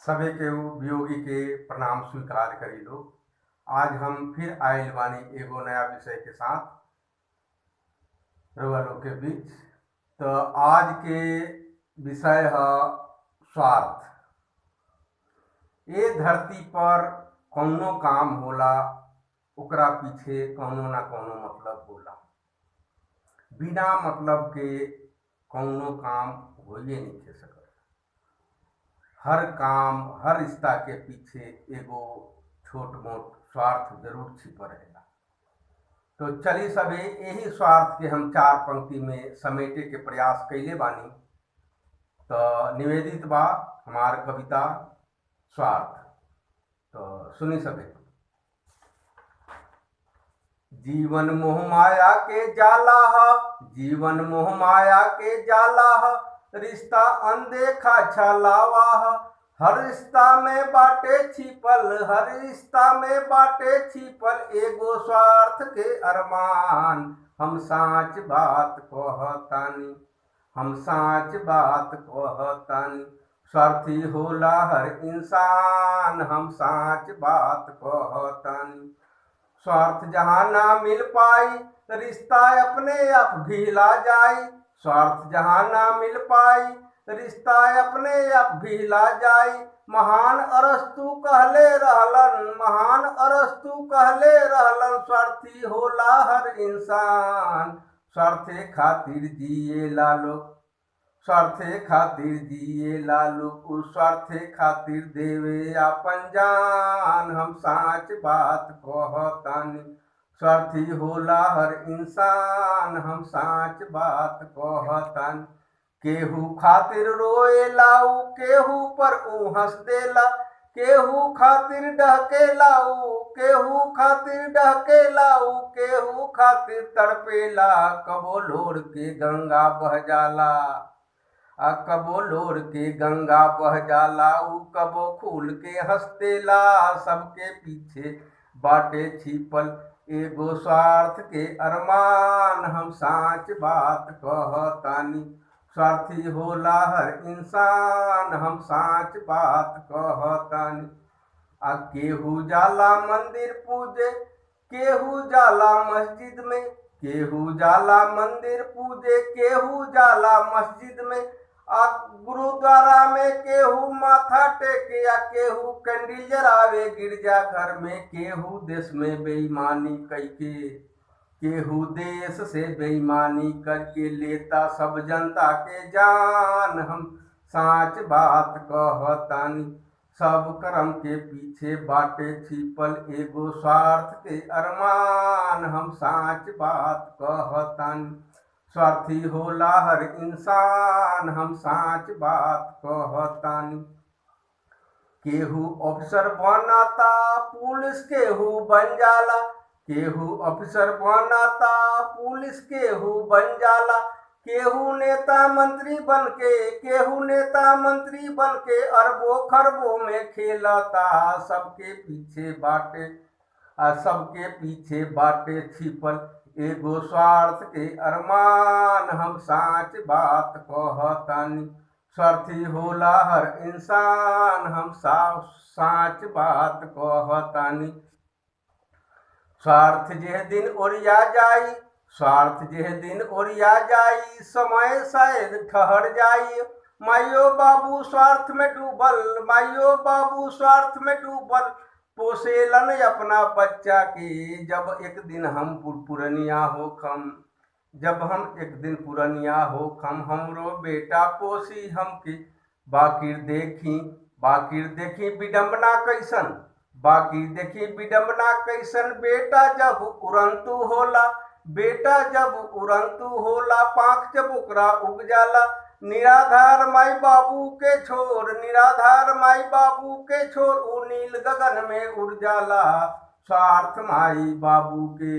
सभे के वियोगी के प्रणाम स्वीकार करी लो। आज हम फिर आयल बानी एगो नया विषय के साथ रउआ लोग के बीच। तो आज के विषय है स्वार्थ। ये धरती पर कौनो काम होला ओकरा पीछे कौनो ना कौनो मतलब होला। बिना मतलब के कौनो काम होइए नहीं खे सकत। हर काम हर रिश्ता के पीछे एगो छोट मोट स्वार्थ जरूर छिपल रहेला। तो चलिए सबे यही स्वार्थ के हम चार पंक्ति में समेटे के प्रयास कैले बानी। तो निवेदित बा हमार कविता स्वार्थ। तो सुनी सबे। जीवन मोह माया के जाला ह, जीवन मोह माया के जाला ह, रिश्ता अनदेखा छलावा ह। हर रिश्ता में बाटे छिपल, हर रिश्ता में बाटे छिपल एगो स्वार्थ के अरमान। हम साच बात कहतानी, हम साच बात कहतानी। स्वार्थी होला हर इंसान, हम साच बात कहतानी। स्वार्थ जहाँ ना मिल पाई रिश्ता अपने आप भीला जाई। स्वार्थ जहाँ ना मिल पाई रिश्ता अपने आप भीला जाई। महान अरस्तु कहले रहलन, महान अरस्तु कहले रहलन, स्वार्थी होला हर इंसान। स्वार्थे खातिर जिए लालो, स्वार्थे खातिर जिए लालो, उस स्वार्थे खातिर देवे आपन जान। हम साच बात कहतानी, स्वार्थी होला हर इंसान। हम साच बात कहतानी। केहू खातिर रोए लाऊ, केहू पर ऊ हंस देला। केहू खातिर डहके लाऊ, केहू खातिर डहके लाऊ, केहू खातिर तड़पेला। कबो लोर के गंगा बह जाला, कबो लोर के गंगा बह जाला, ऊ कबो खूल के हंसतेला। सबके पीछे बाटे छिपल एगो स्वार्थ के अरमान। हम साच बात कहतानी, स्वार्थी होला हर इंसान। हम साच बात कहतानी। केहू जाला मंदिर पूजे, केहू जाला मस्जिद में, केहू जाला मंदिर पूजे, केहू जाला मस्जिद में। गुरुद्वारा में केहू माथा टेके, केहू कैंडल जरावे गिरजा घर में। केहू देश में बेईमानी करके, केहू देश से बेईमानी करके लेता सब जनता के जान। हम साच बात कहतानी, सब कर्म के पीछे बाटे छिपल एगो स्वार्थ के अरमान। हम साच बात कहतानी, स्वार्थी होला हर इंसान। हम साच बात कहतानी। केहू अफसर बनता पुलिस केहू बन जाला, केहू अफसर बनता पुलिस केहू बन जाला। केहू नेता मंत्री बनके, केहू नेता मंत्री बनके अरबों खरबों में खेलता। सबके पीछे बाटे सबके पीछे बाटे छिपल एगो स्वार्थ के अरमान। हम साच बात कहतानी, स्वार्थी होला हर इंसान। हम साच बात कहतानी। स्वार्थ जेह दिन ओरिया जाई, स्वार्थ जेह दिन ओरिया जाई, समय शायद ठहर जाई। माइयो बाबू स्वार्थ में डूबल, माइयो बाबू स्वार्थ में डूबल, पोसेलन अपना बच्चा के। जब एक दिन हम पुरनिया होखम, जब हम एक दिन पुरनिया होखम, हमरो बेटा पोसी हमके। बाकिर देखी विडम्बना कैसन, बाकी देखी विडम्बना कैसन। बेटा जब उड़ंतु होला, बेटा जब उड़ंतु होला, पाँख जब ओकरा उग जाला। निराधार माई बाबू के छोर, निराधार माई बाबू के छोर, ऊ नील गगन में उड़ जाला। स्वार्थ माई बाबू के,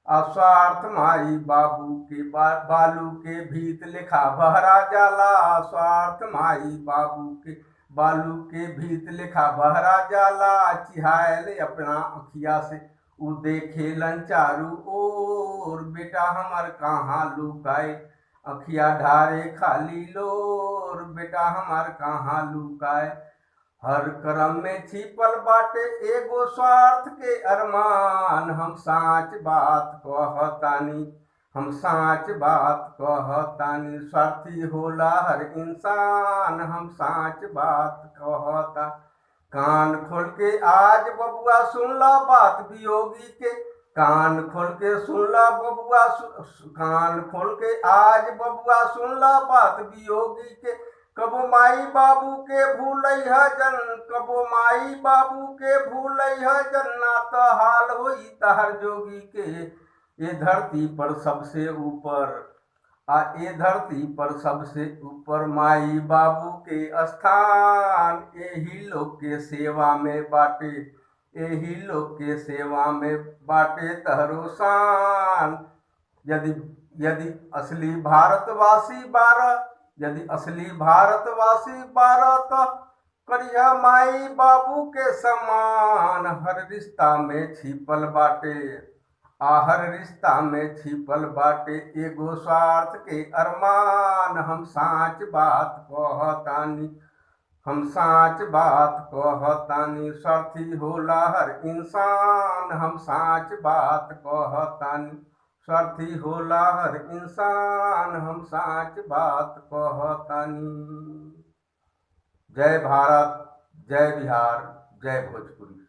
अस्वार्थ माई बाबू के बालू के भीत लेखा बहरा जाला। स्वार्थ माई बाबू के बालू के भीत लेखा बहरा जाला। चिहायल अपना अखिया से ऊ देखेलन चारू ओर, बेटा हमर कहाँ लुकाए अखिया ढारे खाली लोर, बेटा हमार कहाँ लुकाए। हर करम में छिपल बाटे एगो स्वार्थ के अरमान, हम साच बात कहतानी, हम साच बात कहतानी। स्वार्थी होला हर इंसान, हम साच बात कहता। कान खोल के आज बबुआ सुनला बात वियोगी के, कान खोल के सुनला बबुआ, कान खोल के आज बबुआ सुनला बात वियोगी के। कबो माई बाबू के भूलैहा जन, कबो माई बाबू के भूलैहा जन, ना तो हाल होई तहर जोगी के। ये धरती पर सबसे ऊपर ये धरती पर सबसे ऊपर माई बाबू के स्थान, यही लोग के सेवा में बाटे, यही लोग के सेवा में बाटे तहरो शान। यदि यदि असली भारतवासी बारह, यदि असली भारतवासी बारह, तो करिया माई बाबू के समान। हर रिश्ता में छिपल बाटे, हर रिश्ता में छिपल बाटे एगो स्वार्थ के अरमान, हम साच बात कहतानी, हम साच बात कहतानी। स्वार्थी होला हर इंसान, हम साच बात कहतानी, स्वार्थी होला हर इंसान, हम साच बात कहतानी। जय भारत, जय बिहार, जय भोजपुरी।